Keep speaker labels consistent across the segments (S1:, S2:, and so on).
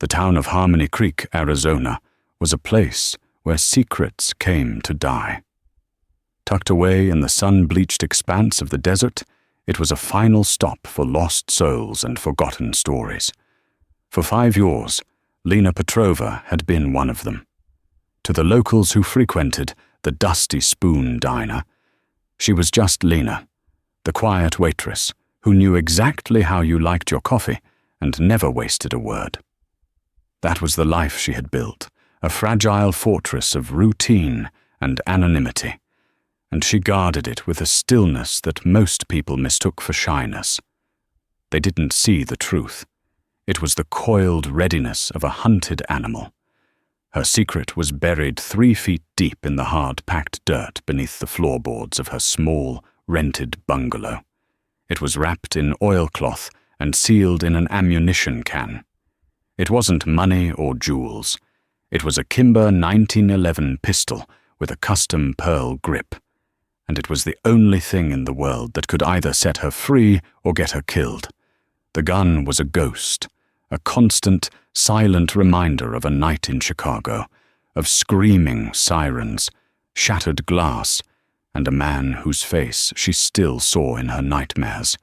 S1: The town of Harmony Creek, Arizona, was a place where secrets came to die. Tucked away in the sun-bleached expanse of the desert, it was a final stop for lost souls and forgotten stories. For 5 years, Lena Petrova had been one of them. To the locals who frequented the Dusty Spoon Diner, she was just Lena, the quiet waitress who knew exactly how you liked your coffee and never wasted a word. That was the life she had built, a fragile fortress of routine and anonymity, and she guarded it with a stillness that most people mistook for shyness. They didn't see the truth. It was the coiled readiness of a hunted animal. Her secret was buried 3 feet deep in the hard-packed dirt beneath the floorboards of her small, rented bungalow. It was wrapped in oilcloth and sealed in an ammunition can. It wasn't money or jewels. It was a Kimber 1911 pistol with a custom pearl grip, and it was the only thing in the world that could either set her free or get her killed. The gun was a ghost, a constant, silent reminder of a night in Chicago, of screaming sirens, shattered glass, and a man whose face she still saw in her nightmares.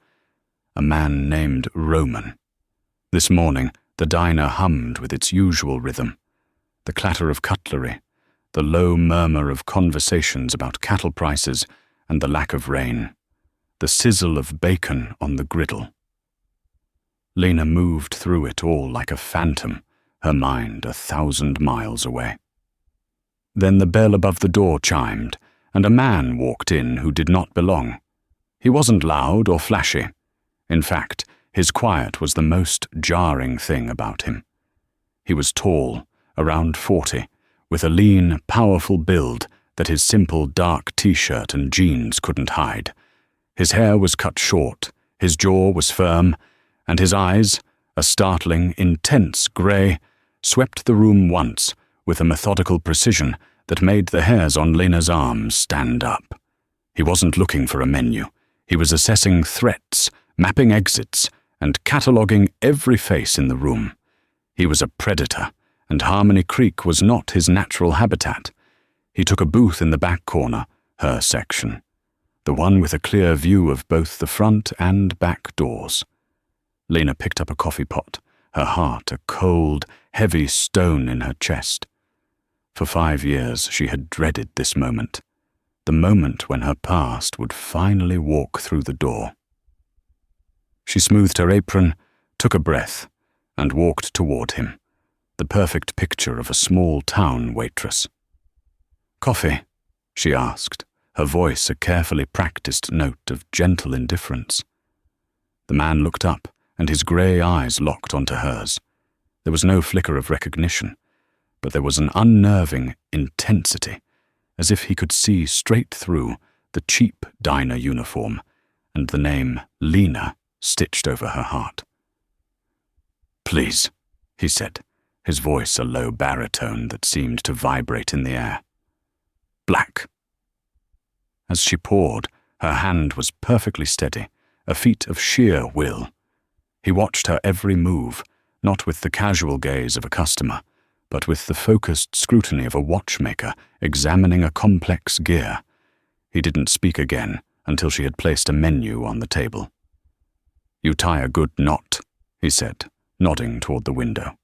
S1: A man named Roman. This morning, the diner hummed with its usual rhythm. The clatter of cutlery, the low murmur of conversations about cattle prices and the lack of rain, the sizzle of bacon on the griddle. Lena moved through it all like a phantom, her mind 1,000 miles away. Then the bell above the door chimed, and a man walked in who did not belong. He wasn't loud or flashy. In fact, his quiet was the most jarring thing about him. He was tall, around 40, with a lean, powerful build that his simple dark t-shirt and jeans couldn't hide. His hair was cut short, his jaw was firm, and his eyes, a startling, intense grey, swept the room once with a methodical precision that made the hairs on Lena's arms stand up. He wasn't looking for a menu. He was assessing threats, mapping exits, and cataloguing every face in the room. He was a predator, and Harmony Creek was not his natural habitat. He took a booth in the back corner, her section, the one with a clear view of both the front and back doors. Lena picked up a coffee pot, her heart a cold, heavy stone in her chest. For 5 years she had dreaded this moment, the moment when her past would finally walk through the door. She smoothed her apron, took a breath, and walked toward him, the perfect picture of a small-town waitress. "Coffee?" she asked, her voice a carefully practiced note of gentle indifference. The man looked up, and his grey eyes locked onto hers. There was no flicker of recognition, but there was an unnerving intensity, as if he could see straight through the cheap diner uniform and the name Lena stitched over her heart. "Please," he said, his voice a low baritone that seemed to vibrate in the air. "Black." As she poured, her hand was perfectly steady, a feat of sheer will. He watched her every move, not with the casual gaze of a customer, but with the focused scrutiny of a watchmaker examining a complex gear. He didn't speak again until she had placed a menu on the table. "You tie a good knot," he said, nodding toward the window.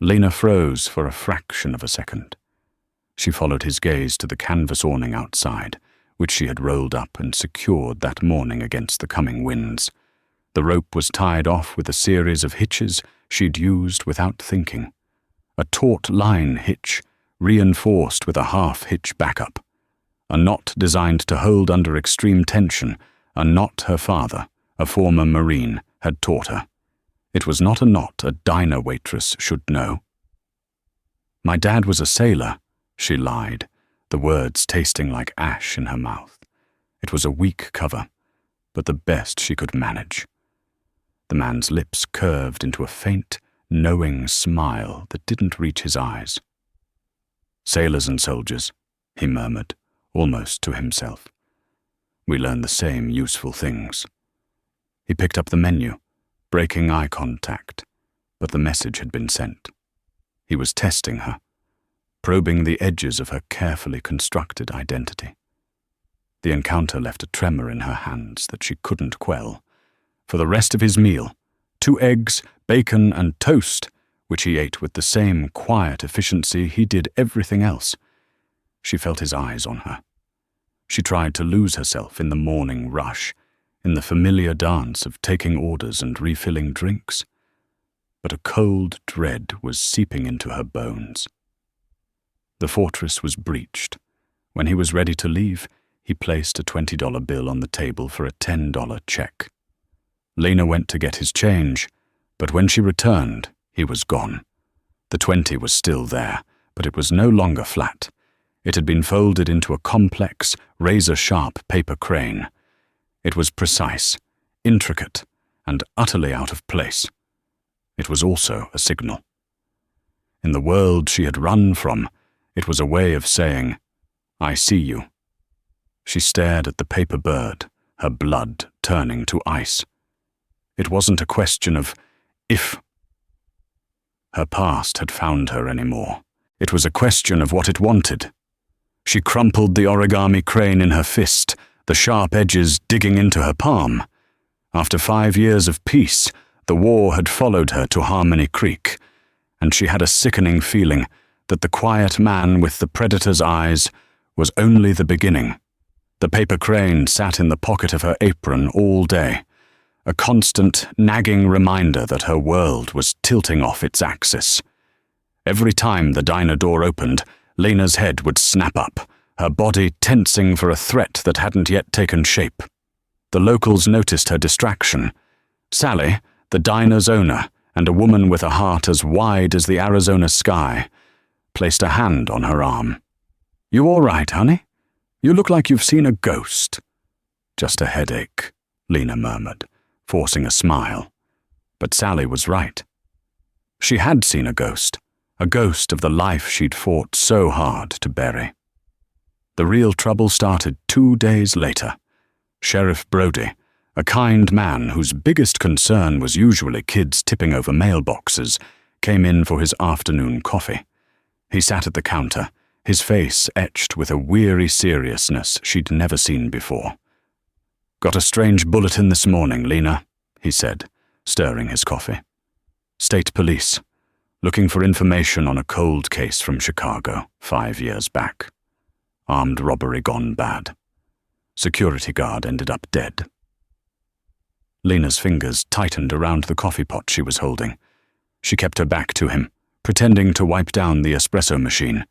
S1: Lena froze for a fraction of a second. She followed his gaze to the canvas awning outside, which she had rolled up and secured that morning against the coming winds. The rope was tied off with a series of hitches she'd used without thinking. A taut line hitch, reinforced with a half-hitch backup. A knot designed to hold under extreme tension, a knot her father, a former Marine, had taught her. It was not a knot a diner waitress should know. "My dad was a sailor," she lied, the words tasting like ash in her mouth. It was a weak cover, but the best she could manage. The man's lips curved into a faint, knowing smile that didn't reach his eyes. "Sailors and soldiers," he murmured, almost to himself. "We learn the same useful things." He picked up the menu, breaking eye contact, but the message had been sent. He was testing her, probing the edges of her carefully constructed identity. The encounter left a tremor in her hands that she couldn't quell. For the rest of his meal, 2 eggs, bacon, and toast, which he ate with the same quiet efficiency he did everything else, she felt his eyes on her. She tried to lose herself in the morning rush, in the familiar dance of taking orders and refilling drinks. But a cold dread was seeping into her bones. The fortress was breached. When he was ready to leave, he placed a $20 bill on the table for a $10 check. Lena went to get his change, but when she returned, he was gone. The 20 was still there, but it was no longer flat. It had been folded into a complex, razor-sharp paper crane. It was precise, intricate, and utterly out of place. It was also a signal. In the world she had run from, it was a way of saying, "I see you." She stared at the paper bird, her blood turning to ice. It wasn't a question of if her past had found her anymore. It was a question of what it wanted. She crumpled the origami crane in her fist, the sharp edges digging into her palm. After 5 years of peace, the war had followed her to Harmony Creek, and she had a sickening feeling that the quiet man with the predator's eyes was only the beginning. The paper crane sat in the pocket of her apron all day, a constant, nagging reminder that her world was tilting off its axis. Every time the diner door opened, Lena's head would snap up, her body tensing for a threat that hadn't yet taken shape. The locals noticed her distraction. Sally, the diner's owner, and a woman with a heart as wide as the Arizona sky, placed a hand on her arm. "You all right, honey? You look like you've seen a ghost." "Just a headache," Lena murmured, forcing a smile. But Sally was right. She had seen a ghost of the life she'd fought so hard to bury. The real trouble started 2 days later. Sheriff Brody, a kind man whose biggest concern was usually kids tipping over mailboxes, came in for his afternoon coffee. He sat at the counter, his face etched with a weary seriousness she'd never seen before. "Got a strange bulletin this morning, Lena," he said, stirring his coffee. "State police, looking for information on a cold case from Chicago 5 years back. Armed robbery gone bad. Security guard ended up dead." Lena's fingers tightened around the coffee pot she was holding. She kept her back to him, pretending to wipe down the espresso machine,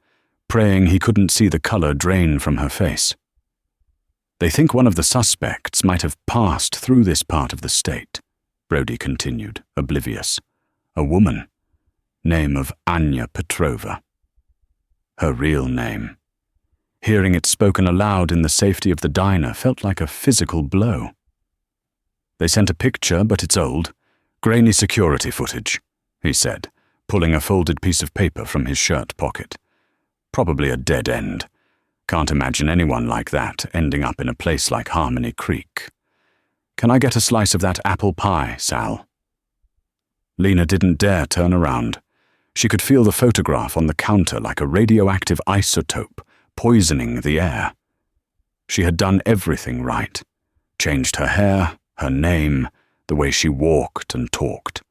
S1: praying he couldn't see the color drain from her face. "They think one of the suspects might have passed through this part of the state," Brody continued, oblivious. "A woman. Name of Anya Petrova." Her real name. Hearing it spoken aloud in the safety of the diner felt like a physical blow. "They sent a picture, but it's old. Grainy security footage," he said, pulling a folded piece of paper from his shirt pocket. "Probably a dead end. Can't imagine anyone like that ending up in a place like Harmony Creek. Can I get a slice of that apple pie, Sal?" Lena didn't dare turn around. She could feel the photograph on the counter like a radioactive isotope, poisoning the air. She had done everything right. Changed her hair, her name, the way she walked and talked.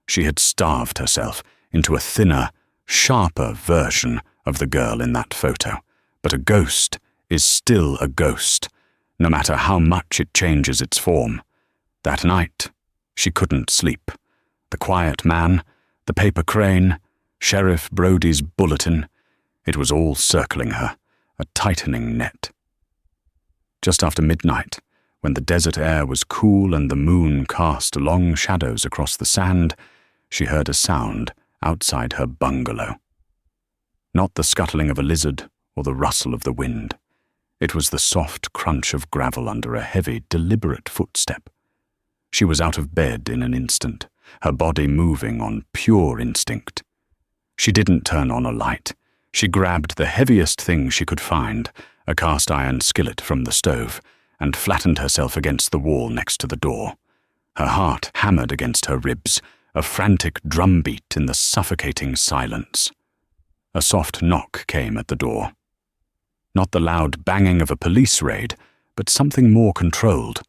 S1: She had starved herself into a thinner, sharper version of the girl in that photo. But a ghost is still a ghost, no matter how much it changes its form. That night, she couldn't sleep. The quiet man, the paper crane, Sheriff Brody's bulletin, it was all circling her, a tightening net. Just after midnight, when the desert air was cool and the moon cast long shadows across the sand, she heard a sound outside her bungalow. Not the scuttling of a lizard or the rustle of the wind. It was the soft crunch of gravel under a heavy, deliberate footstep. She was out of bed in an instant, her body moving on pure instinct. She didn't turn on a light. She grabbed the heaviest thing she could find, a cast-iron skillet from the stove, and flattened herself against the wall next to the door. Her heart hammered against her ribs, a frantic drumbeat in the suffocating silence. A soft knock came at the door. Not the loud banging of a police raid, but something more controlled,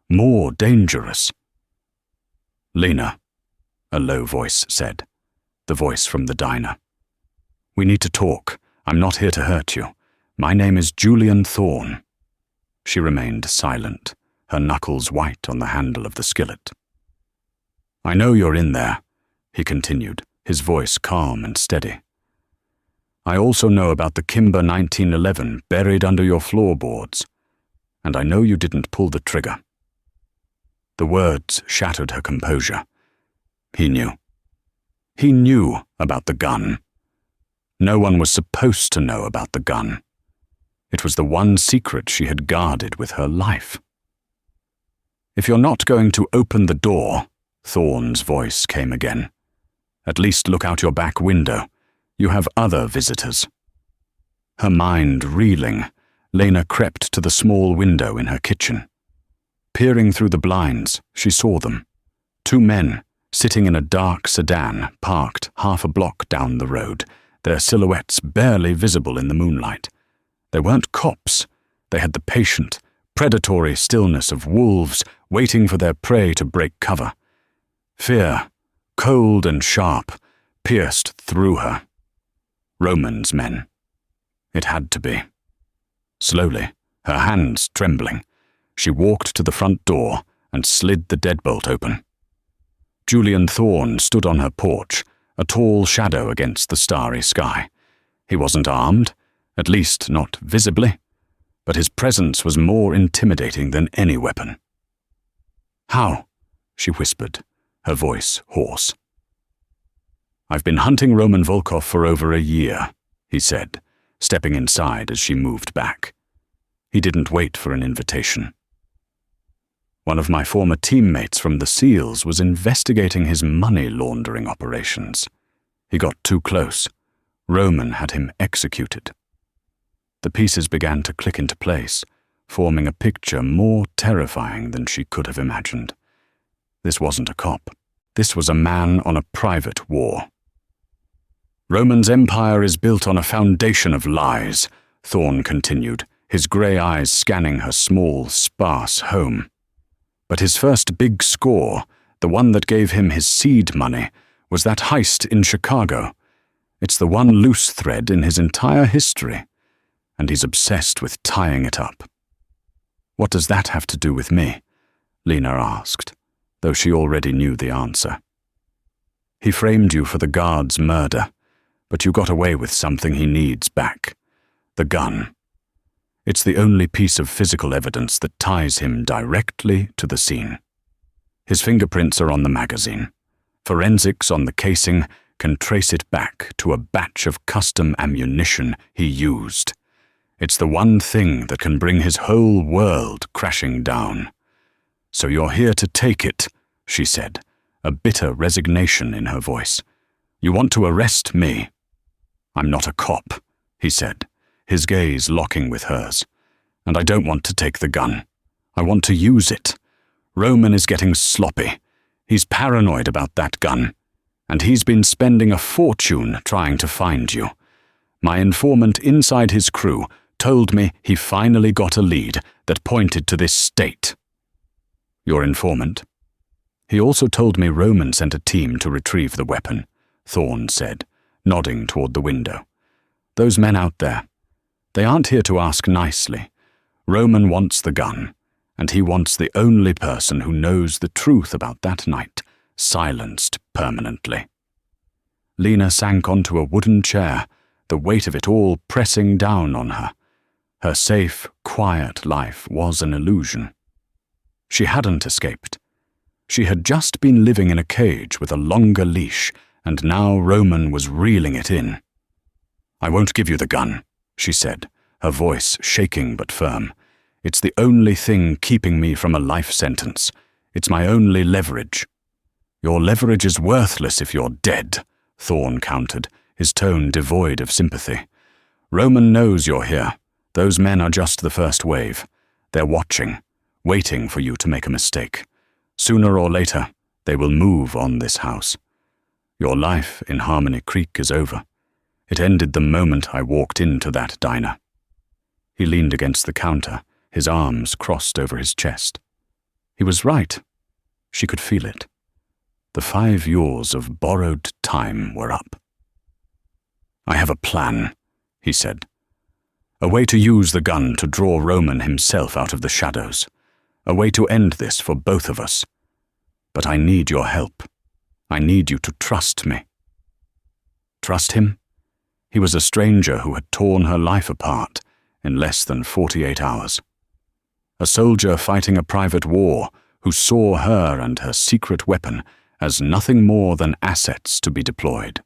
S1: more dangerous. "Lena," a low voice said, the voice from the diner. "We need to talk. I'm not here to hurt you. My name is Julian Thorne." She remained silent, her knuckles white on the handle of the skillet. "I know you're in there," he continued, his voice calm and steady. "I also know about the Kimber 1911 buried under your floorboards, and I know you didn't pull the trigger." The words shattered her composure. He knew. He knew about the gun. No one was supposed to know about the gun. It was the one secret she had guarded with her life. "If you're not going to open the door," Thorne's voice came again, "at least look out your back window. You have other visitors." Her mind reeling, Lena crept to the small window in her kitchen. Peering through the blinds, she saw them. 2 men, sitting in a dark sedan parked half a block down the road, their silhouettes barely visible in the moonlight. They weren't cops. They had the patient, predatory stillness of wolves waiting for their prey to break cover. Fear, cold and sharp, pierced through her. Roman's men. It had to be. Slowly, her hands trembling, she walked to the front door and slid the deadbolt open. Julian Thorne stood on her porch, a tall shadow against the starry sky. He wasn't armed, at least not visibly, but his presence was more intimidating than any weapon. "How?" she whispered, her voice hoarse. "I've been hunting Roman Volkov for over a year," he said, stepping inside as she moved back. He didn't wait for an invitation. "One of my former teammates from the SEALs was investigating his money laundering operations. He got too close. Roman had him executed." The pieces began to click into place, forming a picture more terrifying than she could have imagined. This wasn't a cop. This was a man on a private war. "Roman's empire is built on a foundation of lies," Thorne continued, his grey eyes scanning her small, sparse home. "But his first big score, the one that gave him his seed money, was that heist in Chicago. It's the one loose thread in his entire history, and he's obsessed with tying it up." "What does that have to do with me?" Lena asked, though she already knew the answer. "He framed you for the guard's murder, but you got away with something he needs back. The gun. It's the only piece of physical evidence that ties him directly to the scene. His fingerprints are on the magazine. Forensics on the casing can trace it back to a batch of custom ammunition he used. It's the one thing that can bring his whole world crashing down. So you're here to take it," she said, a bitter resignation in her voice. "You want to arrest me." "I'm not a cop," he said, his gaze locking with hers. "And I don't want to take the gun. I want to use it. Roman is getting sloppy. He's paranoid about that gun. And he's been spending a fortune trying to find you. My informant inside his crew told me he finally got a lead that pointed to this state." "Your informant?" "He also told me Roman sent a team to retrieve the weapon," Thorne said, nodding toward the window. "Those men out there, they aren't here to ask nicely. Roman wants the gun, and he wants the only person who knows the truth about that night silenced permanently." Lena sank onto a wooden chair, the weight of it all pressing down on her. Her safe, quiet life was an illusion. She hadn't escaped. She had just been living in a cage with a longer leash, and now Roman was reeling it in. "I won't give you the gun," she said, her voice shaking but firm. "It's the only thing keeping me from a life sentence. It's my only leverage." "Your leverage is worthless if you're dead," Thorne countered, his tone devoid of sympathy. "Roman knows you're here. Those men are just the first wave. They're watching, waiting for you to make a mistake. Sooner or later, They will move on this house. Your life in Harmony Creek is over. It ended the moment I walked into that diner." He leaned against the counter, his arms crossed over his chest. He was right. She could feel it. The 5 years of borrowed time were up. "I have a plan," he said. "A way to use the gun to draw Roman himself out of the shadows. A way to end this for both of us. But I need your help. I need you to trust me." Trust him? He was a stranger who had torn her life apart in less than 48 hours. A soldier fighting a private war who saw her and her secret weapon as nothing more than assets to be deployed.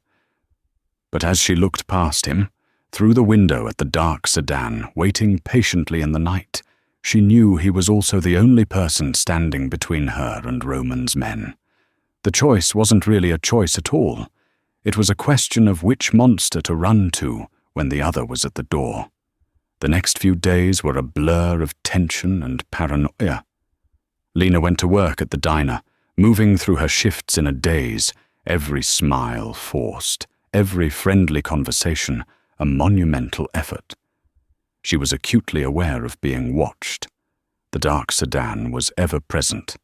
S1: But as she looked past him, through the window at the dark sedan, waiting patiently in the night, she knew he was also the only person standing between her and Roman's men. The choice wasn't really a choice at all. It was a question of which monster to run to when the other was at the door. The next few days were a blur of tension and paranoia. Lena went to work at the diner, moving through her shifts in a daze, every smile forced, every friendly conversation a monumental effort. She was acutely aware of being watched. The dark sedan was ever present,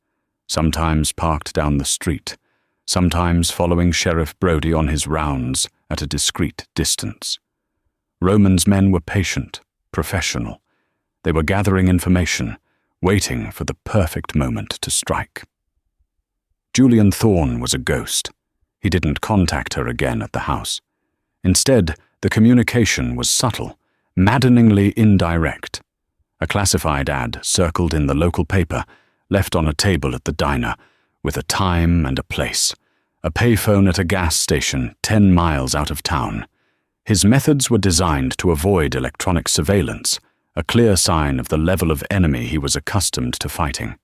S1: sometimes parked down the street, sometimes following Sheriff Brody on his rounds at a discreet distance. Roman's men were patient, professional. They were gathering information, waiting for the perfect moment to strike. Julian Thorne was a ghost. He didn't contact her again at the house. Instead, the communication was subtle, maddeningly indirect. A classified ad circled in the local paper, left on a table at the diner, with a time and a place. A payphone at a gas station 10 miles out of town. His methods were designed to avoid electronic surveillance, a clear sign of the level of enemy he was accustomed to fighting.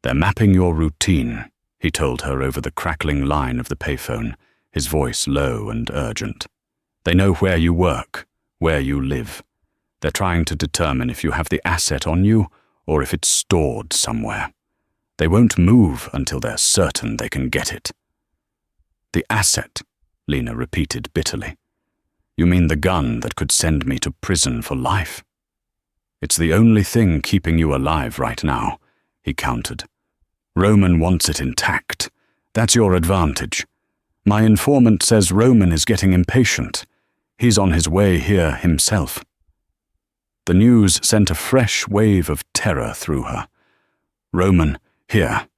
S1: "They're mapping your routine," he told her over the crackling line of the payphone, his voice low and urgent. "They know where you work, where you live. They're trying to determine if you have the asset on you or if it's stored somewhere. They won't move until they're certain they can get it." "The asset," Lena repeated bitterly. "You mean the gun that could send me to prison for life?" "It's the only thing keeping you alive right now," he countered. "Roman wants it intact. That's your advantage. My informant says Roman is getting impatient. He's on his way here himself." The news sent a fresh wave of terror through her. Roman, here,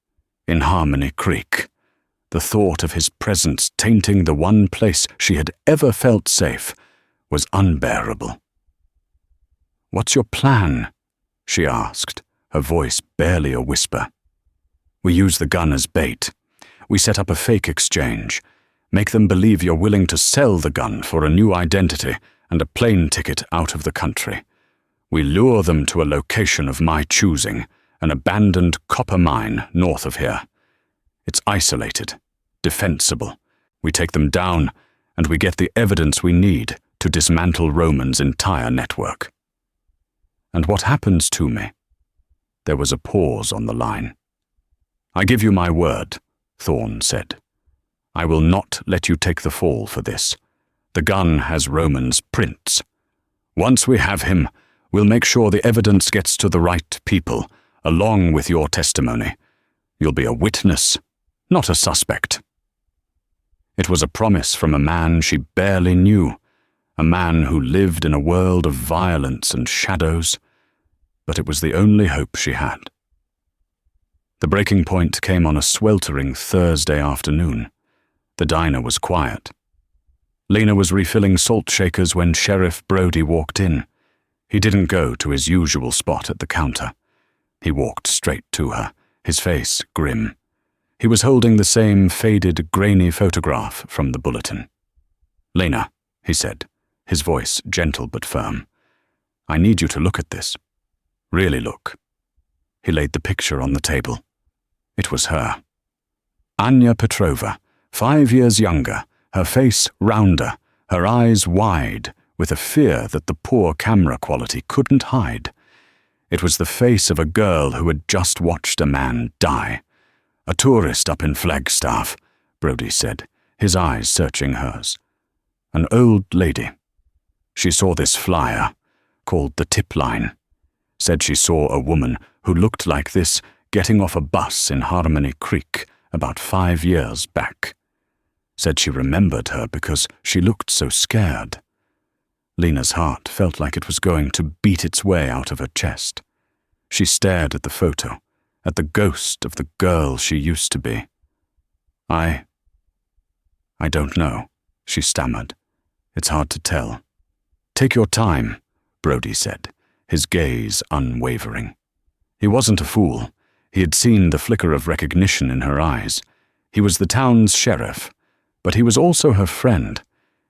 S1: in Harmony Creek. The thought of his presence tainting the one place she had ever felt safe was unbearable. "What's your plan?" she asked, her voice barely a whisper. "We use the gun as bait. We set up a fake exchange. Make them believe you're willing to sell the gun for a new identity and a plane ticket out of the country. We lure them to a location of my choosing, an abandoned copper mine north of here. It's isolated, defensible. We take them down, and we get the evidence we need to dismantle Roman's entire network." "And what happens to me?" There was a pause on the line. "I give you my word," Thorne said. "I will not let you take the fall for this. The gun has Roman's prints. Once we have him, we'll make sure the evidence gets to the right people, along with your testimony. You'll be a witness, not a suspect." It was a promise from a man she barely knew, a man who lived in a world of violence and shadows, but it was the only hope she had. The breaking point came on a sweltering Thursday afternoon. The diner was quiet. Lena was refilling salt shakers when Sheriff Brody walked in. He didn't go to his usual spot at the counter. He walked straight to her, his face grim. He was holding the same faded, grainy photograph from the bulletin. "Lena," he said, his voice gentle but firm, "I need you to look at this. Really look." He laid the picture on the table. It was her. Anya Petrova, 5 years younger, her face rounder, her eyes wide, with a fear that the poor camera quality couldn't hide. It was the face of a girl who had just watched a man die. "A tourist up in Flagstaff," Brody said, his eyes searching hers. "An old lady. She saw this flyer, called the Tip Line. Said she saw a woman who looked like this getting off a bus in Harmony Creek about 5 years back. Said she remembered her because she looked so scared." Lena's heart felt like it was going to beat its way out of her chest. She stared at the photo, at the ghost of the girl she used to be. I don't know," she stammered. "It's hard to tell." "Take your time," Brody said, his gaze unwavering. He wasn't a fool. He had seen the flicker of recognition in her eyes. He was the town's sheriff, but he was also her friend.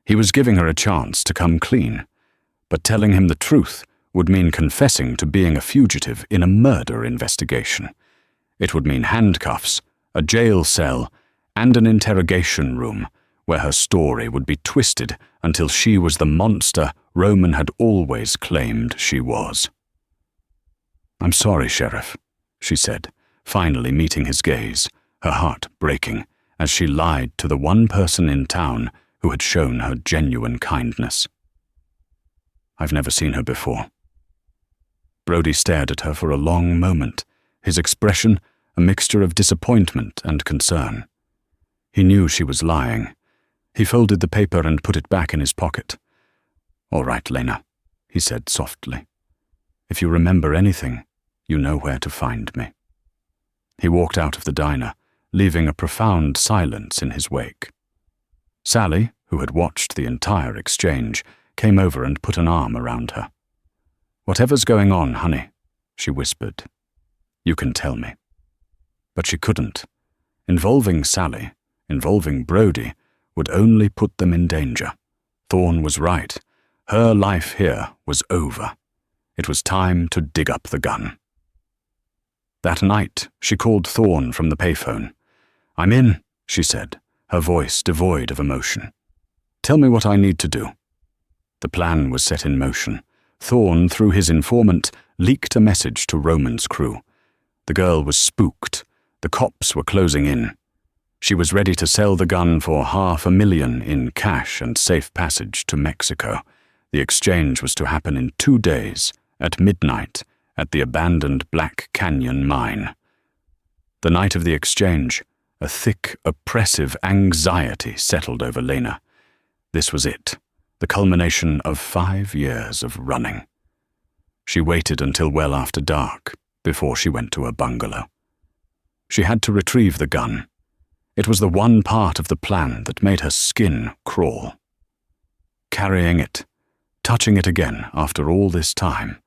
S1: He was giving her a chance to come clean, but telling him the truth would mean confessing to being a fugitive in a murder investigation. It would mean handcuffs, a jail cell, and an interrogation room where her story would be twisted until she was the monster Roman had always claimed she was. "I'm sorry, Sheriff," she said, finally meeting his gaze, her heart breaking as she lied to the one person in town who had shown her genuine kindness. "I've never seen her before." Brody stared at her for a long moment, his expression a mixture of disappointment and concern. He knew she was lying. He folded the paper and put it back in his pocket. "All right, Lena," he said softly. "If you remember anything, you know where to find me." He walked out of the diner, leaving a profound silence in his wake. Sally, who had watched the entire exchange, came over and put an arm around her. "Whatever's going on, honey," she whispered, "you can tell me." But she couldn't. Involving Sally, involving Brody, would only put them in danger. Thorne was right. Her life here was over. It was time to dig up the gun. That night, she called Thorne from the payphone. "I'm in," she said, her voice devoid of emotion. "Tell me what I need to do." The plan was set in motion. Thorne, through his informant, leaked a message to Roman's crew. The girl was spooked. The cops were closing in. She was ready to sell the gun for $500,000 in cash and safe passage to Mexico. The exchange was to happen in 2 days, at midnight, at the abandoned Black Canyon mine. The night of the exchange, a thick, oppressive anxiety settled over Lena. This was it, the culmination of 5 years of running. She waited until well after dark before she went to her bungalow. She had to retrieve the gun. It was the one part of the plan that made her skin crawl. Carrying it, touching it again after all this time,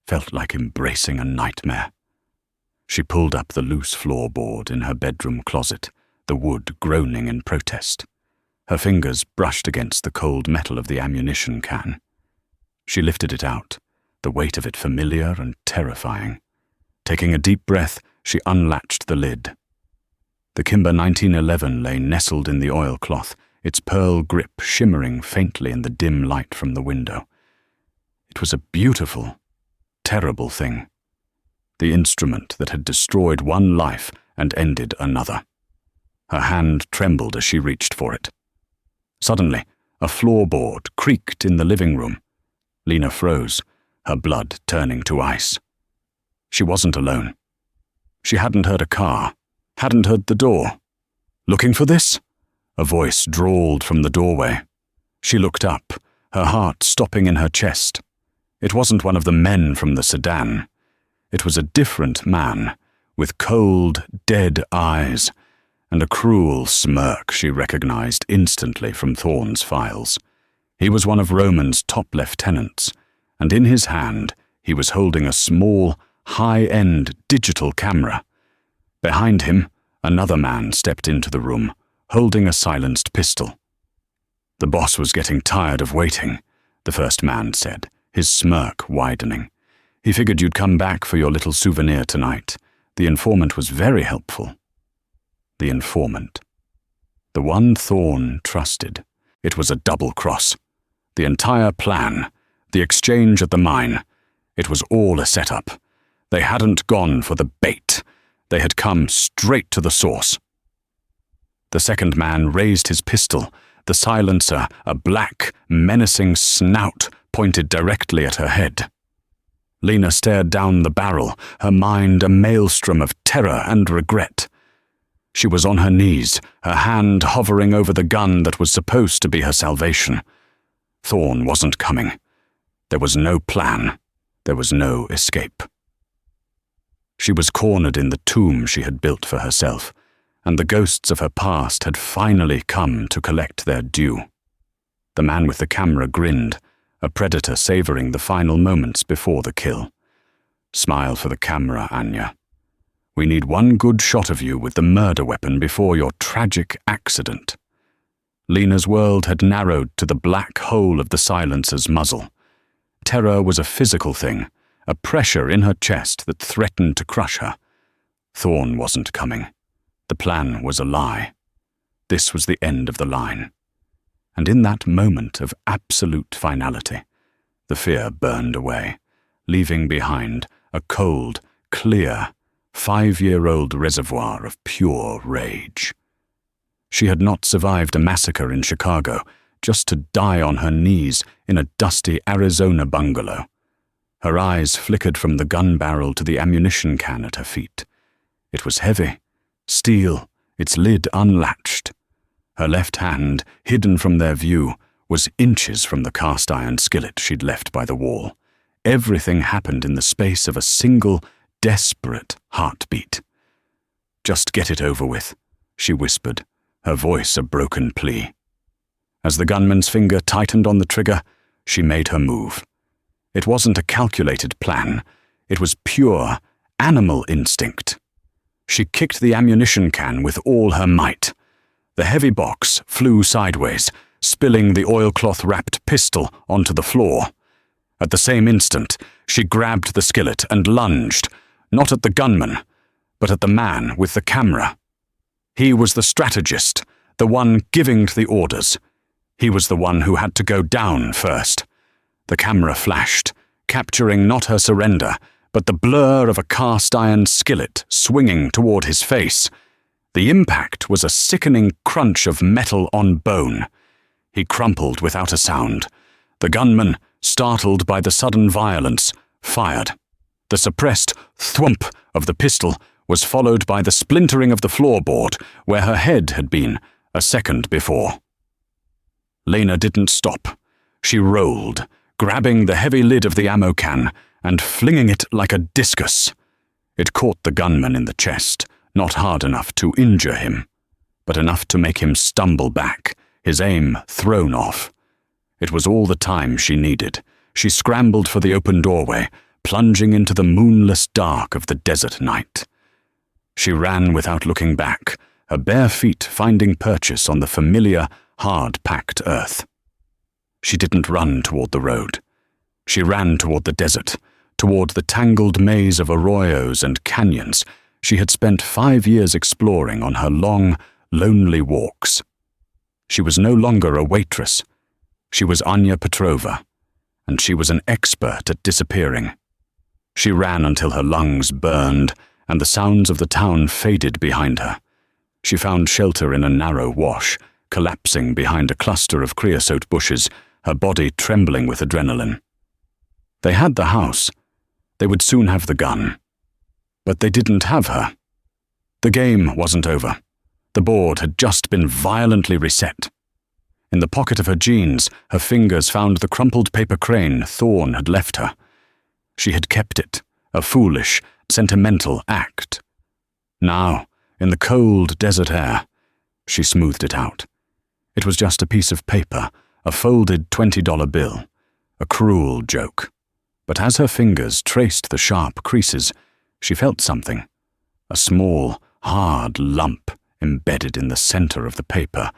S1: felt like embracing a nightmare. She pulled up the loose floorboard in her bedroom closet, the wood groaning in protest. Her fingers brushed against the cold metal of the ammunition can. She lifted it out, the weight of it familiar and terrifying. Taking a deep breath, she unlatched the lid. The Kimber 1911 lay nestled in the oilcloth, its pearl grip shimmering faintly in the dim light from the window. It was a beautiful, terrible thing. The instrument that had destroyed one life and ended another. Her hand trembled as she reached for it. Suddenly, a floorboard creaked in the living room. Lena froze, her blood turning to ice. She wasn't alone. She hadn't heard a car, hadn't heard the door. "Looking for this?" A voice drawled from the doorway. She looked up, her heart stopping in her chest. It wasn't one of the men from the sedan. It was a different man, with cold, dead eyes, and a cruel smirk she recognized instantly from Thorne's files. He was one of Roman's top lieutenants, and in his hand he was holding a small, high-end digital camera. Behind him, another man stepped into the room, holding a silenced pistol. "The boss was getting tired of waiting," the first man said, his smirk widening. "He figured you'd come back for your little souvenir tonight. The informant was very helpful." The informant. The one Thorne trusted. It was a double cross. The entire plan, the exchange at the mine, it was all a setup. They hadn't gone for the bait. They had come straight to the source. The second man raised his pistol, the silencer, a black, menacing snout, pointed directly at her head. Lena stared down the barrel, her mind a maelstrom of terror and regret. She was on her knees, her hand hovering over the gun that was supposed to be her salvation. Thorn wasn't coming. There was no plan. There was no escape. She was cornered in the tomb she had built for herself, and the ghosts of her past had finally come to collect their due. The man with the camera grinned, a predator savoring the final moments before the kill. Smile for the camera, Anya. We need one good shot of you with the murder weapon before your tragic accident. Lena's world had narrowed to the black hole of the silencer's muzzle. Terror was a physical thing, a pressure in her chest that threatened to crush her. Thorn wasn't coming. The plan was a lie. This was the end of the line. And in that moment of absolute finality, the fear burned away, leaving behind a cold, clear, 5-year-old reservoir of pure rage. She had not survived a massacre in Chicago just to die on her knees in a dusty Arizona bungalow. Her eyes flickered from the gun barrel to the ammunition can at her feet. It was heavy, steel, its lid unlatched. Her left hand, hidden from their view, was inches from the cast-iron skillet she'd left by the wall. Everything happened in the space of a single, desperate heartbeat. "Just get it over with," she whispered, her voice a broken plea. As the gunman's finger tightened on the trigger, she made her move. It wasn't a calculated plan. It was pure, animal instinct. She kicked the ammunition can with all her might. The heavy box flew sideways, spilling the oilcloth-wrapped pistol onto the floor. At the same instant, she grabbed the skillet and lunged, not at the gunman, but at the man with the camera. He was the strategist, the one giving the orders. He was the one who had to go down first. The camera flashed, capturing not her surrender, but the blur of a cast-iron skillet swinging toward his face. The impact was a sickening crunch of metal on bone. He crumpled without a sound. The gunman, startled by the sudden violence, fired. The suppressed thwump of the pistol was followed by the splintering of the floorboard where her head had been a second before. Lena didn't stop. She rolled, grabbing the heavy lid of the ammo can and flinging it like a discus. It caught the gunman in the chest, not hard enough to injure him, but enough to make him stumble back, his aim thrown off. It was all the time she needed. She scrambled for the open doorway, plunging into the moonless dark of the desert night. She ran without looking back, her bare feet finding purchase on the familiar, hard-packed earth. She didn't run toward the road. She ran toward the desert, toward the tangled maze of arroyos and canyons she had spent 5 years exploring on her long, lonely walks. She was no longer a waitress. She was Anya Petrova, and she was an expert at disappearing. She ran until her lungs burned and the sounds of the town faded behind her. She found shelter in a narrow wash, collapsing behind a cluster of creosote bushes, her body trembling with adrenaline. They had the house. They would soon have the gun. But they didn't have her. The game wasn't over. The board had just been violently reset. In the pocket of her jeans, her fingers found the crumpled paper crane Thorn had left her. She had kept it, a foolish, sentimental act. Now, in the cold desert air, she smoothed it out. It was just a piece of paper, a folded $20 bill, a cruel joke. But as her fingers traced the sharp creases, she felt something, a small, hard lump embedded in the center of the paper,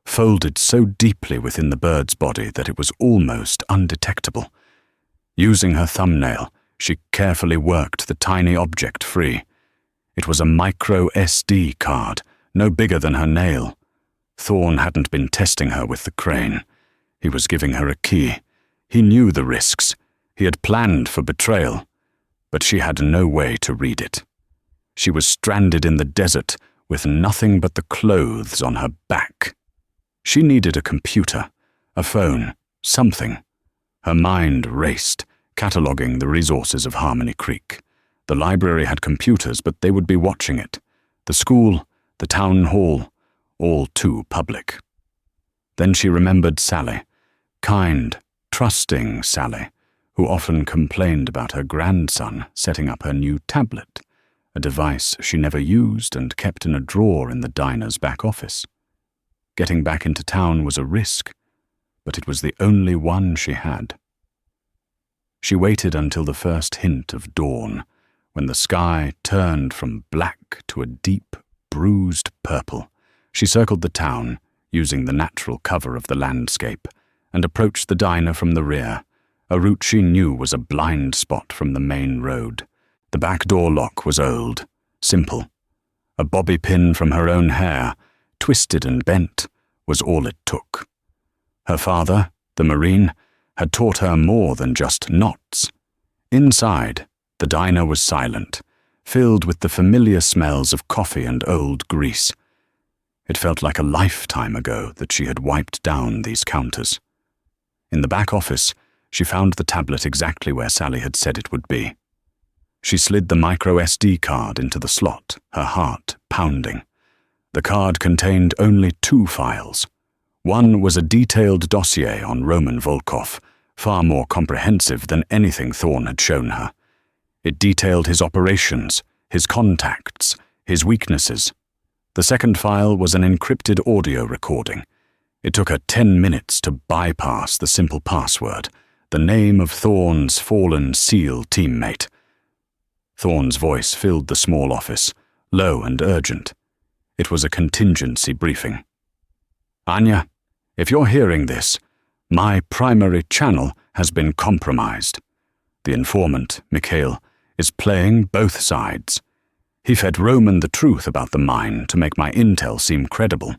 S1: folded so deeply within the bird's body that it was almost undetectable. Using her thumbnail, she carefully worked the tiny object free. It was a micro SD card, no bigger than her nail. Thorn hadn't been testing her with the crane. He was giving her a key. He knew the risks. He had planned for betrayal, but she had no way to read it. She was stranded in the desert with nothing but the clothes on her back. She needed a computer, a phone, something. Her mind raced, cataloguing the resources of Harmony Creek. The library had computers, but they would be watching it. The school, the town hall, all too public. Then she remembered Sally, kind, trusting Sally, who often complained about her grandson setting up her new tablet, a device she never used and kept in a drawer in the diner's back office. Getting back into town was a risk, but it was the only one she had. She waited until the first hint of dawn, when the sky turned from black to a deep, bruised purple. She circled the town, using the natural cover of the landscape, and approached the diner from the rear, a route she knew was a blind spot from the main road. The back door lock was old, simple. A bobby pin from her own hair, twisted and bent, was all it took. Her father, the Marine, had taught her more than just knots. Inside, the diner was silent, filled with the familiar smells of coffee and old grease. It felt like a lifetime ago that she had wiped down these counters. In the back office, she found the tablet exactly where Sally had said it would be. She slid the micro SD card into the slot, her heart pounding. The card contained only 2 files. One was a detailed dossier on Roman Volkov, far more comprehensive than anything Thorne had shown her. It detailed his operations, his contacts, his weaknesses. The second file was an encrypted audio recording. It took her 10 minutes to bypass the simple password, the name of Thorne's fallen SEAL teammate. Thorne's voice filled the small office, low and urgent. It was a contingency briefing. Anya, if you're hearing this, my primary channel has been compromised. The informant, Mikhail, is playing both sides. He fed Roman the truth about the mine to make my intel seem credible,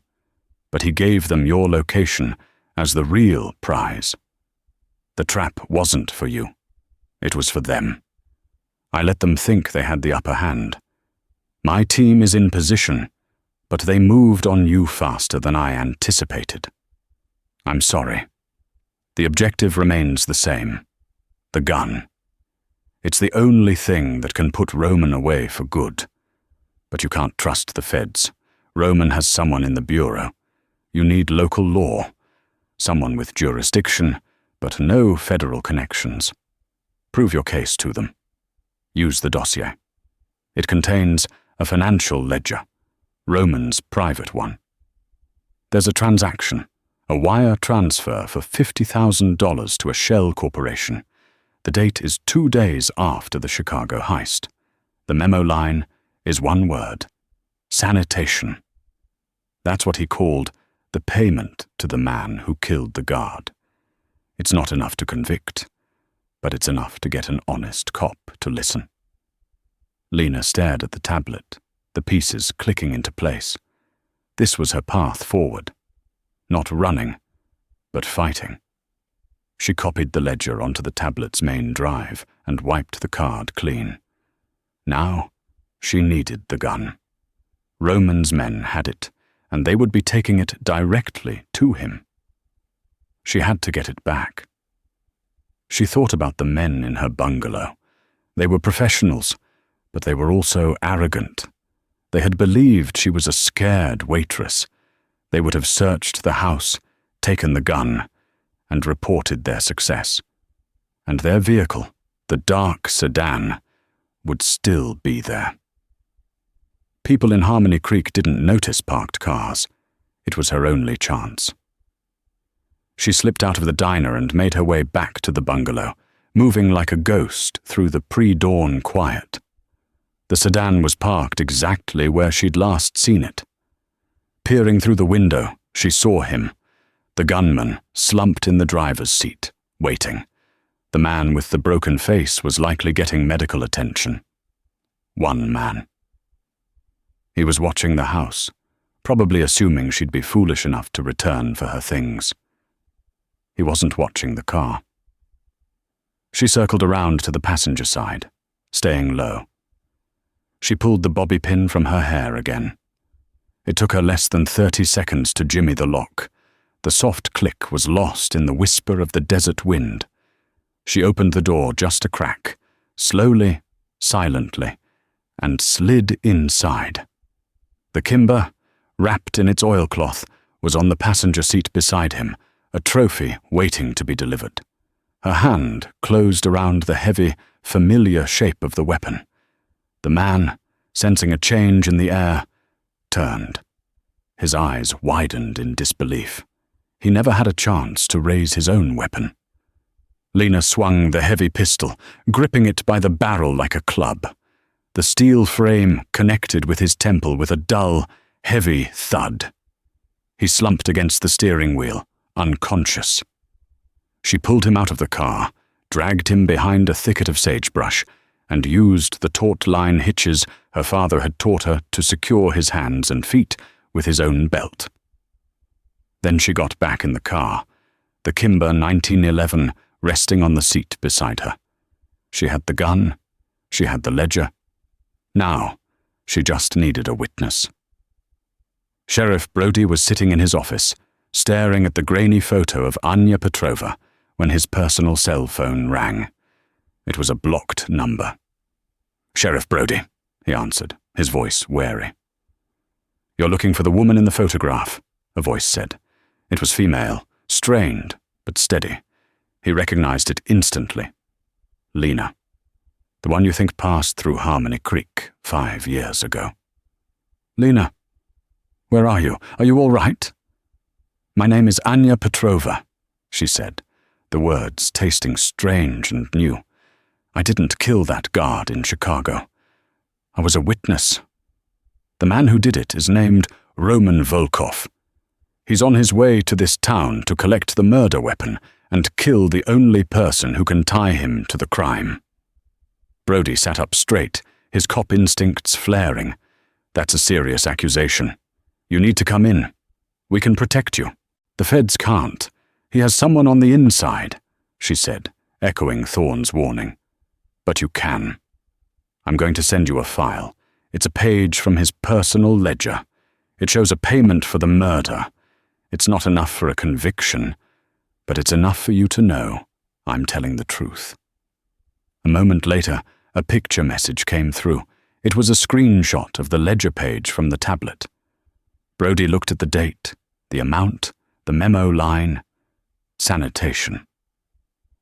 S1: but he gave them your location as the real prize. The trap wasn't for you. It was for them. I let them think they had the upper hand. My team is in position, but they moved on you faster than I anticipated. I'm sorry. The objective remains the same. The gun. It's the only thing that can put Roman away for good. But you can't trust the feds. Roman has someone in the bureau. You need local law. Someone with jurisdiction, but no federal connections. Prove your case to them. Use the dossier. It contains a financial ledger, Roman's private one. There's a transaction, a wire transfer for $50,000 to a shell corporation. The date is 2 days after the Chicago heist. The memo line is one word: sanitation. That's what he called the payment to the man who killed the guard. It's not enough to convict, but it's enough to get an honest cop to listen. Lena stared at the tablet, the pieces clicking into place. This was her path forward. Not running, but fighting. She copied the ledger onto the tablet's main drive and wiped the card clean. Now, she needed the gun. Roman's men had it, and they would be taking it directly to him. She had to get it back. She thought about the men in her bungalow. They were professionals, but they were also arrogant. They had believed she was a scared waitress. They would have searched the house, taken the gun, and reported their success. And their vehicle, the dark sedan, would still be there. People in Harmony Creek didn't notice parked cars. It was her only chance. She slipped out of the diner and made her way back to the bungalow, moving like a ghost through the pre-dawn quiet. The sedan was parked exactly where she'd last seen it. Peering through the window, she saw him, the gunman, slumped in the driver's seat, waiting. The man with the broken face was likely getting medical attention. One man. He was watching the house, probably assuming she'd be foolish enough to return for her things. He wasn't watching the car. She circled around to the passenger side, staying low. She pulled the bobby pin from her hair again. It took her less than 30 seconds to jimmy the lock. The soft click was lost in the whisper of the desert wind. She opened the door just a crack, slowly, silently, and slid inside. The Kimber, wrapped in its oilcloth, was on the passenger seat beside him, a trophy waiting to be delivered. Her hand closed around the heavy, familiar shape of the weapon. The man, sensing a change in the air, turned. His eyes widened in disbelief. He never had a chance to raise his own weapon. Lena swung the heavy pistol, gripping it by the barrel like a club. The steel frame connected with his temple with a dull, heavy thud. He slumped against the steering wheel, unconscious. She pulled him out of the car, dragged him behind a thicket of sagebrush, and used the taut line hitches her father had taught her to secure his hands and feet with his own belt. Then she got back in the car, the Kimber 1911 resting on the seat beside her. She had the gun, she had the ledger. Now, she just needed a witness. Sheriff Brody was sitting in his office, staring at the grainy photo of Anya Petrova when his personal cell phone rang. It was a blocked number. "Sheriff Brody," he answered, his voice wary. "You're looking for the woman in the photograph," a voice said. It was female, strained but steady. He recognized it instantly. Lena. The one you think passed through Harmony Creek 5 years ago. "Lena, where are you? Are you all right?" "My name is Anya Petrova," she said, the words tasting strange and new. "I didn't kill that guard in Chicago. I was a witness. The man who did it is named Roman Volkov. He's on his way to this town to collect the murder weapon and kill the only person who can tie him to the crime." Brody sat up straight, his cop instincts flaring. "That's a serious accusation. You need to come in. We can protect you. The feds can't. He has someone on the inside," she said, echoing Thorne's warning. "But you can. I'm going to send you a file. It's a page from his personal ledger. It shows a payment for the murder. It's not enough for a conviction, but it's enough for you to know I'm telling the truth." A moment later, a picture message came through. It was a screenshot of the ledger page from the tablet. Brody looked at the date, the amount, the memo line. Sanitation.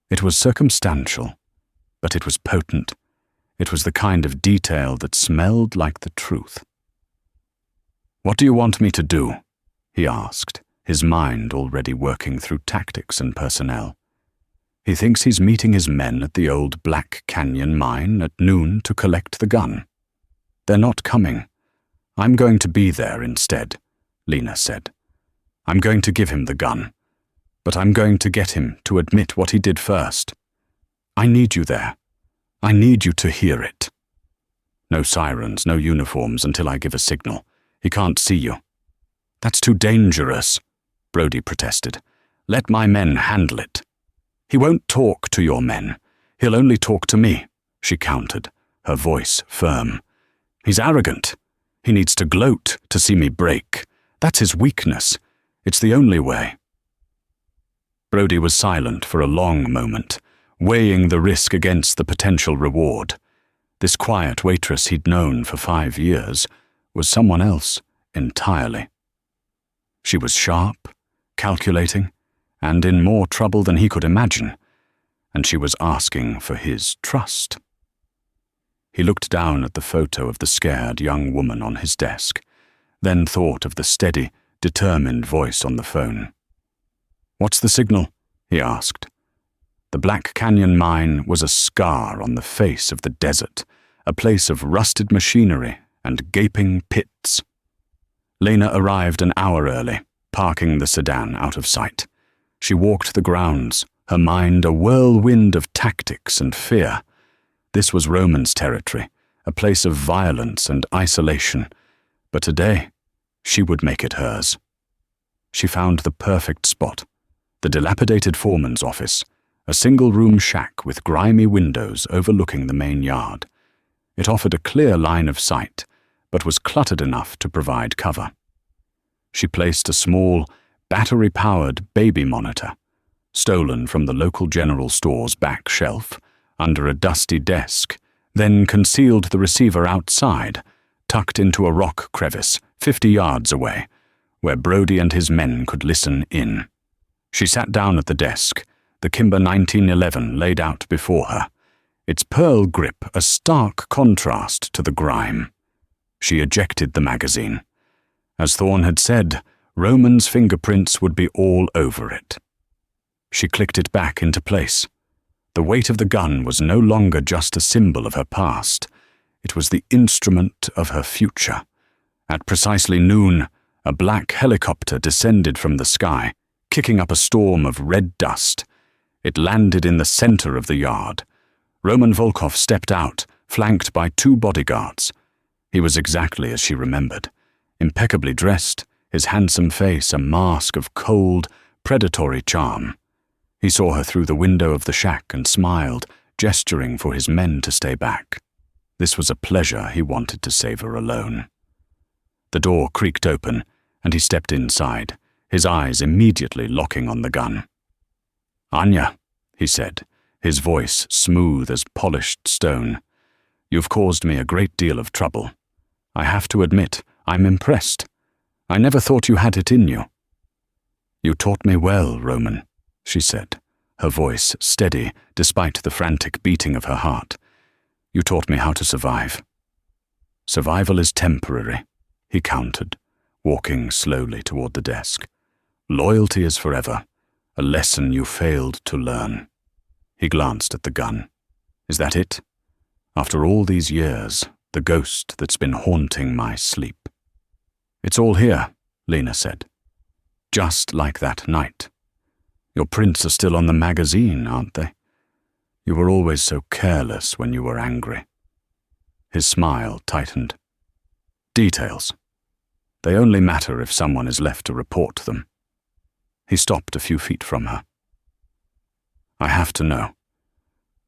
S1: It was circumstantial, but it was potent. It was the kind of detail that smelled like the truth. "What do you want me to do?" he asked, his mind already working through tactics and personnel. He thinks he's meeting his men at the old Black Canyon mine at noon to collect the gun. "They're not coming. I'm going to be there instead," Lena said. "I'm going to give him the gun, but I'm going to get him to admit what he did first. I need you there. I need you to hear it. No sirens, no uniforms until I give a signal. He can't see you." "That's too dangerous," Brody protested. "Let my men handle it." "He won't talk to your men. He'll only talk to me," she countered, her voice firm. "He's arrogant. He needs to gloat to see me break. That's his weakness. It's the only way." Brody was silent for a long moment, weighing the risk against the potential reward. This quiet waitress he'd known for 5 years was someone else entirely. She was sharp, calculating, and in more trouble than he could imagine, and she was asking for his trust. He looked down at the photo of the scared young woman on his desk, then thought of the steady, determined voice on the phone. "What's the signal?" he asked. The Black Canyon mine was a scar on the face of the desert, a place of rusted machinery and gaping pits. Lena arrived an hour early, parking the sedan out of sight. She walked the grounds, her mind a whirlwind of tactics and fear. This was Roman's territory, a place of violence and isolation, but today she would make it hers. She found the perfect spot, the dilapidated foreman's office, a single-room shack with grimy windows overlooking the main yard. It offered a clear line of sight, but was cluttered enough to provide cover. She placed a small, battery-powered baby monitor, stolen from the local general store's back shelf, under a dusty desk, then concealed the receiver outside, tucked into a rock crevice 50 yards away, where Brody and his men could listen in. She sat down at the desk, the Kimber 1911 laid out before her, its pearl grip a stark contrast to the grime. She ejected the magazine. As Thorne had said, Roman's fingerprints would be all over it. She clicked it back into place. The weight of the gun was no longer just a symbol of her past. It was the instrument of her future. At precisely noon, a black helicopter descended from the sky, kicking up a storm of red dust. It landed in the center of the yard. Roman Volkov stepped out, flanked by 2 bodyguards. He was exactly as she remembered, impeccably dressed, his handsome face a mask of cold, predatory charm. He saw her through the window of the shack and smiled, gesturing for his men to stay back. This was a pleasure he wanted to savor alone. The door creaked open, and he stepped inside, his eyes immediately locking on the gun. "Anya," he said, his voice smooth as polished stone, "you've caused me a great deal of trouble. I have to admit, I'm impressed. I never thought you had it in you." "You taught me well, Roman," she said, her voice steady despite the frantic beating of her heart. "You taught me how to survive." "Survival is temporary," he countered, walking slowly toward the desk. "Loyalty is forever, a lesson you failed to learn." He glanced at the gun. "Is that it? After all these years, the ghost that's been haunting my sleep?" "It's all here," Lena said. "Just like that night. Your prints are still on the magazine, aren't they? You were always so careless when you were angry." His smile tightened. "Details. They only matter if someone is left to report them." He stopped a few feet from her. "I have to know.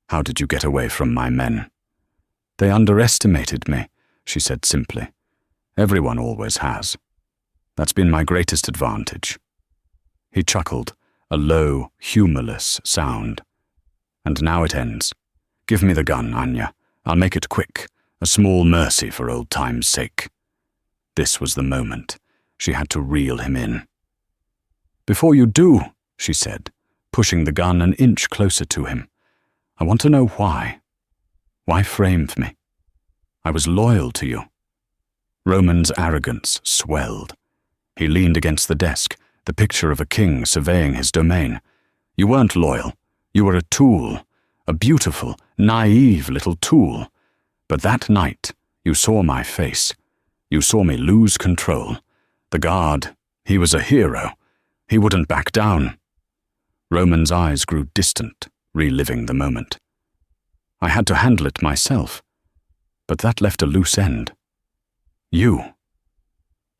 S1: How did you get away from my men?" "They underestimated me," she said simply. "Everyone always has. That's been my greatest advantage." He chuckled, a low, humorless sound. "And now it ends. Give me the gun, Anya. I'll make it quick, a small mercy for old time's sake." This was the moment. She had to reel him in. "Before you do," she said, pushing the gun an inch closer to him, "I want to know why. Why framed me? I was loyal to you." Roman's arrogance swelled. He leaned against the desk, the picture of a king surveying his domain. "You weren't loyal. You were a tool, a beautiful, naive little tool. But that night, you saw my face. You saw me lose control. The guard, he was a hero. He wouldn't back down." Roman's eyes grew distant, reliving the moment. "I had to handle it myself, but that left a loose end. You.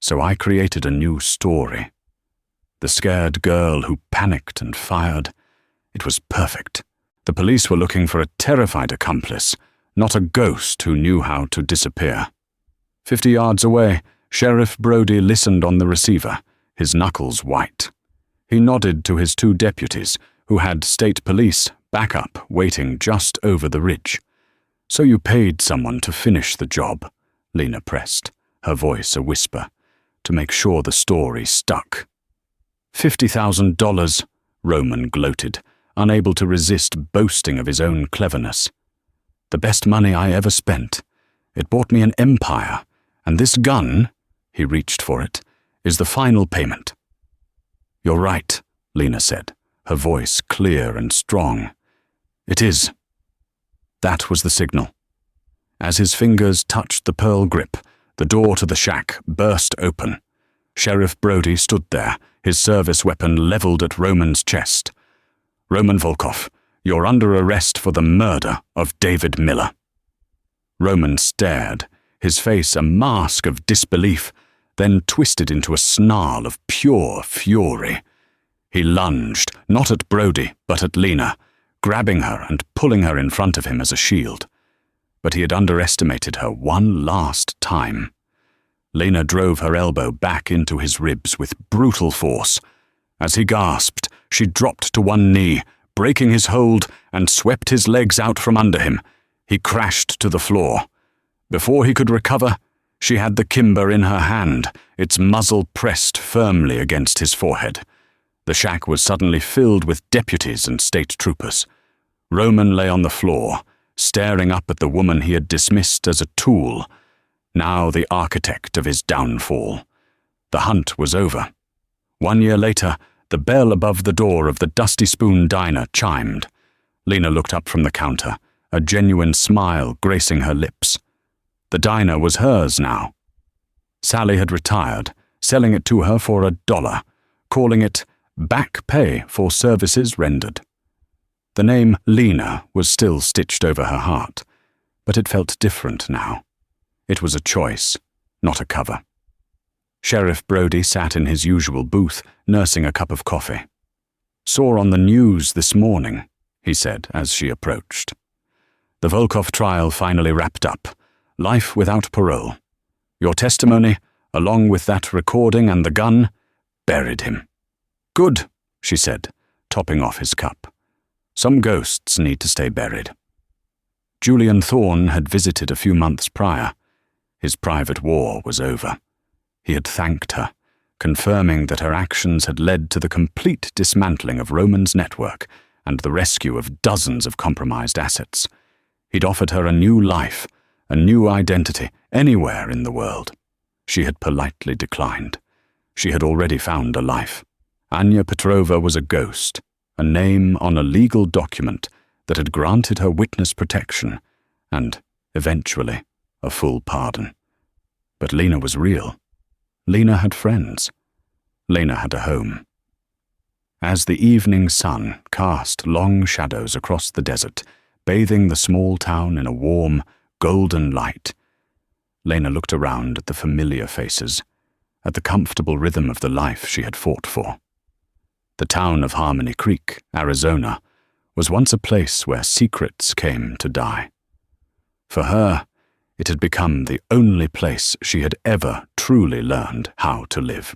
S1: So I created a new story. The scared girl who panicked and fired. It was perfect. The police were looking for a terrified accomplice, not a ghost who knew how to disappear." 50 yards away, Sheriff Brody listened on the receiver, his knuckles white. He nodded to his 2 deputies, who had state police backup waiting just over the ridge. "So you paid someone to finish the job," Lena pressed, her voice a whisper, "to make sure the story stuck." $50,000, Roman gloated, unable to resist boasting of his own cleverness. "The best money I ever spent. It bought me an empire, and this gun," he reached for it, "is the final payment." "You're right," Lena said, her voice clear and strong. "It is." That was the signal. As his fingers touched the pearl grip, the door to the shack burst open. Sheriff Brody stood there, his service weapon leveled at Roman's chest. "Roman Volkov, you're under arrest for the murder of David Miller." Roman stared, his face a mask of disbelief, then twisted into a snarl of pure fury. He lunged, not at Brody, but at Lena, grabbing her and pulling her in front of him as a shield. but he had underestimated her one last time. Lena drove her elbow back into his ribs with brutal force. As he gasped, she dropped to one knee, breaking his hold, and swept his legs out from under him. He crashed to the floor. Before he could recover, she had the kimber in her hand, its muzzle pressed firmly against his forehead. The shack was suddenly filled with deputies and state troopers. Roman lay on the floor, staring up at the woman he had dismissed as a tool, now the architect of his downfall. The hunt was over. 1 year later, the bell above the door of the Dusty Spoon Diner chimed. Lena looked up from the counter, a genuine smile gracing her lips. The diner was hers now. Sally had retired, selling it to her for $1, calling it back pay for services rendered. The name Lena was still stitched over her heart, but it felt different now. It was a choice, not a cover. Sheriff Brody sat in his usual booth, nursing a cup of coffee. "Saw on the news this morning," he said as she approached. The Volkov trial finally wrapped up. Life without parole. Your testimony, along with that recording and the gun, buried him. "Good," she said, topping off his cup. Some ghosts need to stay buried. Julian Thorne had visited a few months prior. His private war was over. He had thanked her, confirming that her actions had led to the complete dismantling of Roman's network and the rescue of dozens of compromised assets. He'd offered her a new life, a new identity, anywhere in the world. She had politely declined. She had already found a life. Anya Petrova was a ghost, a name on a legal document that had granted her witness protection and, eventually, a full pardon. But Lena was real. Lena had friends. Lena had a home. As the evening sun cast long shadows across the desert, bathing the small town in a warm, golden light, Lena looked around at the familiar faces, at the comfortable rhythm of the life she had fought for. The town of Harmony Creek, Arizona, was once a place where secrets came to die. For her, it had become the only place she had ever truly learned how to live.